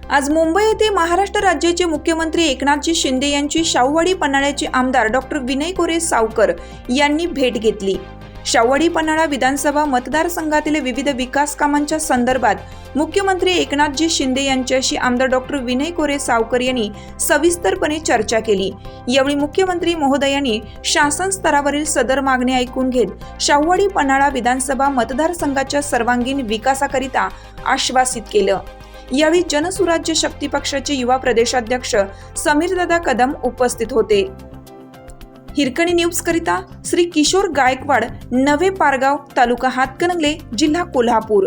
आज मुंबई येथे महाराष्ट्र राज्याचे मुख्यमंत्री एकनाथजी शिंदे यांची शाहूवाडी पन्हाळ्याचे आमदार डॉक्टर विनय कोरे सावकर यांनी भेट घेतली। शाहूवाडी पन्हाळा विधानसभा मतदारसंघातील विविध विकास कामांच्या संदर्भात मुख्यमंत्री एकनाथजी शिंदे यांच्याशी आमदार डॉक्टर विनय कोरे सावकर यांनी सविस्तरपणे चर्चा केली। यावेळी मुख्यमंत्री महोदयांनी शासन स्तरावरील सदर मागणी ऐकून घेत शाहूवाडी पन्हाळा विधानसभा मतदारसंघाच्या सर्वांगीण विकासाकरिता आश्वासित केलं। यावेळी जनसुराज्य शक्ती पक्षाचे युवा प्रदेशाध्यक्ष समीरदादा कदम उपस्थित होते। हिरकणी न्यूज करिता श्री किशोर गायकवाड, नवे पारगाव, तालुका हातकणंगले, जिल्हा कोल्हापूर।